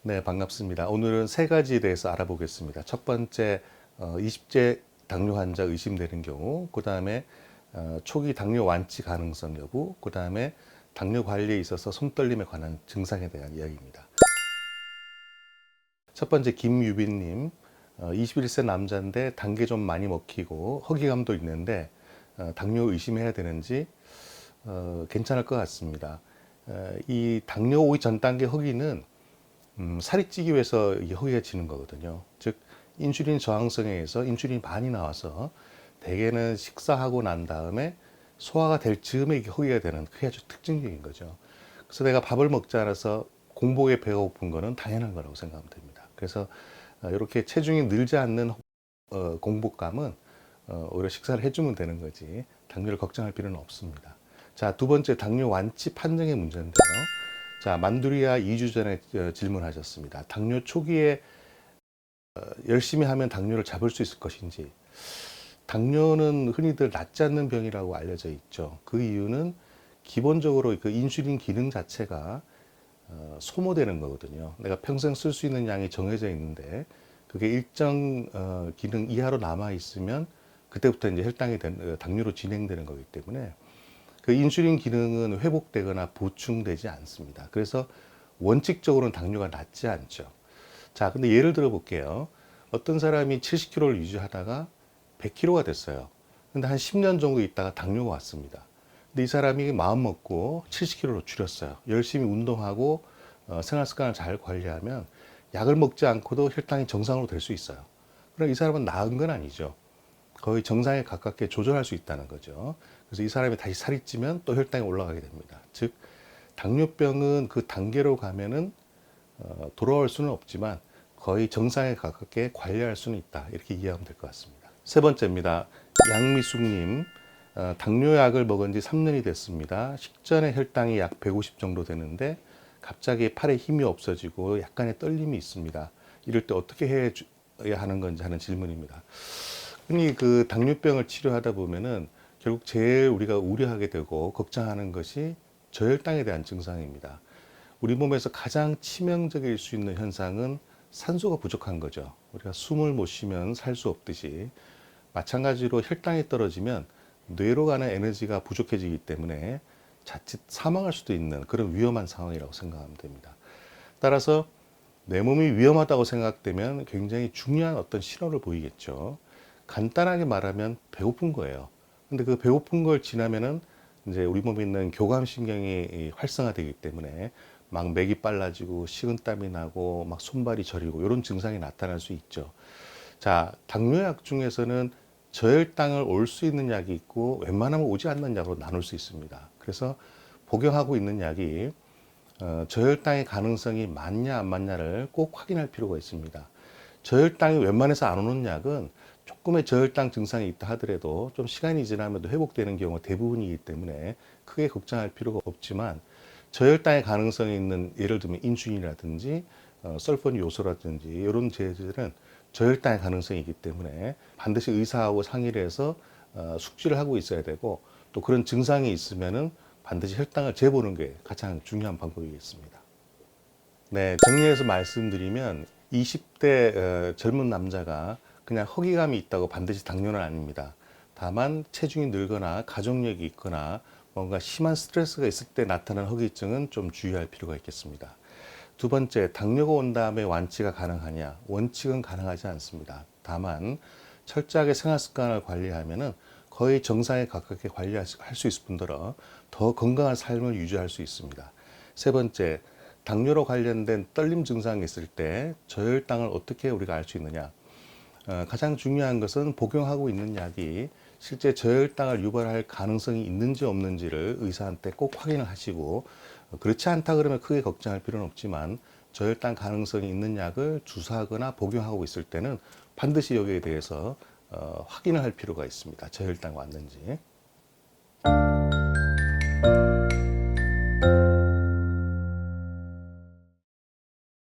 네, 반갑습니다. 오늘은 세 가지에 대해서 알아보겠습니다. 첫 번째, 20대 당뇨 환자 의심되는 경우, 그 다음에 초기 당뇨 완치 가능성 여부, 그 다음에 당뇨 관리에 있어서 손떨림에 관한 증상에 대한 이야기입니다. 첫 번째, 김유빈님, 21세 남자인데 단계 좀 많이 먹히고 허기감도 있는데 당뇨 의심해야 되는지 괜찮을 것 같습니다. 이 당뇨 오기 전 단계 허기는 살이 찌기 위해서 이 허기가 지는 거거든요. 즉 인슐린 저항성에 의해서 인슐린이 많이 나와서 대개는 식사하고 난 다음에 소화가 될 즈음에 이게 허기가 되는 그게 아주 특징적인 거죠. 그래서 내가 밥을 먹지 않아서 공복에 배가 고픈 거는 당연한 거라고 생각하면 됩니다. 그래서 이렇게 체중이 늘지 않는 공복감은 오히려 식사를 해주면 되는 거지 당뇨를 걱정할 필요는 없습니다. 자, 두 번째 당뇨 완치 판정의 문제인데요. 자, 만두리아 2주 전에 질문하셨습니다. 당뇨 초기에 열심히 하면 당뇨를 잡을 수 있을 것인지. 당뇨는 흔히들 낫지 않는 병이라고 알려져 있죠. 그 이유는 기본적으로 그 인슐린 기능 자체가 소모되는 거거든요. 내가 평생 쓸 수 있는 양이 정해져 있는데 그게 일정 기능 이하로 남아 있으면 그때부터 이제 혈당이 당뇨로 진행되는 거기 때문에 그 인슐린 기능은 회복되거나 보충되지 않습니다. 그래서 원칙적으로는 당뇨가 낫지 않죠. 자, 근데 예를 들어 볼게요. 어떤 사람이 70kg를 유지하다가 100kg가 됐어요. 근데 한 10년 정도 있다가 당뇨가 왔습니다. 근데 이 사람이 마음 먹고 70kg로 줄였어요. 열심히 운동하고 생활 습관을 잘 관리하면 약을 먹지 않고도 혈당이 정상으로 될 수 있어요. 그럼 이 사람은 나은 건 아니죠. 거의 정상에 가깝게 조절할 수 있다는 거죠. 그래서 이 사람이 다시 살이 찌면 또 혈당이 올라가게 됩니다. 즉 당뇨병은 그 단계로 가면은 돌아올 수는 없지만 거의 정상에 가깝게 관리할 수는 있다. 이렇게 이해하면 될 것 같습니다. 세 번째입니다. 양미숙님, 당뇨약을 먹은 지 3년이 됐습니다. 식전에 혈당이 약 150 정도 되는데 갑자기 팔에 힘이 없어지고 약간의 떨림이 있습니다. 이럴 때 어떻게 해야 하는 건지 하는 질문입니다. 흔히 그 당뇨병을 치료하다 보면은 결국 제일 우리가 우려하게 되고 걱정하는 것이 저혈당에 대한 증상입니다. 우리 몸에서 가장 치명적일 수 있는 현상은 산소가 부족한 거죠. 우리가 숨을 못 쉬면 살 수 없듯이 마찬가지로 혈당이 떨어지면 뇌로 가는 에너지가 부족해지기 때문에 자칫 사망할 수도 있는 그런 위험한 상황이라고 생각하면 됩니다. 따라서 내 몸이 위험하다고 생각되면 굉장히 중요한 어떤 신호를 보이겠죠. 간단하게 말하면 배고픈 거예요. 근데 그 배고픈 걸 지나면은 이제 우리 몸에 있는 교감신경이 활성화되기 때문에 막 맥이 빨라지고 식은땀이 나고 막 손발이 저리고 이런 증상이 나타날 수 있죠. 자, 당뇨약 중에서는 저혈당을 올 수 있는 약이 있고 웬만하면 오지 않는 약으로 나눌 수 있습니다. 그래서 복용하고 있는 약이 저혈당의 가능성이 맞냐 안 맞냐를 꼭 확인할 필요가 있습니다. 저혈당이 웬만해서 안 오는 약은 조금의 저혈당 증상이 있다 하더라도 좀 시간이 지나면 회복되는 경우가 대부분이기 때문에 크게 걱정할 필요가 없지만 저혈당의 가능성이 있는 예를 들면 인슐린이라든지 설폰 요소라든지 이런 제제들은 저혈당의 가능성이 있기 때문에 반드시 의사하고 상의를 해서 숙지를 하고 있어야 되고 또 그런 증상이 있으면은 반드시 혈당을 재보는 게 가장 중요한 방법이겠습니다. 네, 정리해서 말씀드리면 20대 젊은 남자가 그냥 허기감이 있다고 반드시 당뇨는 아닙니다. 다만 체중이 늘거나 가족력이 있거나 뭔가 심한 스트레스가 있을 때 나타나는 허기증은 좀 주의할 필요가 있겠습니다. 두 번째, 당뇨가 온 다음에 완치가 가능하냐? 원칙은 가능하지 않습니다. 다만 철저하게 생활 습관을 관리하면은 거의 정상에 가깝게 관리할 수 있을 뿐더러 더 건강한 삶을 유지할 수 있습니다. 세 번째, 당뇨로 관련된 떨림 증상이 있을 때 저혈당을 어떻게 우리가 알 수 있느냐? 가장 중요한 것은 복용하고 있는 약이 실제 저혈당을 유발할 가능성이 있는지 없는지를 의사한테 꼭 확인을 하시고 그렇지 않다 그러면 크게 걱정할 필요는 없지만 저혈당 가능성이 있는 약을 주사하거나 복용하고 있을 때는 반드시 여기에 대해서 확인을 할 필요가 있습니다. 저혈당 왔는지.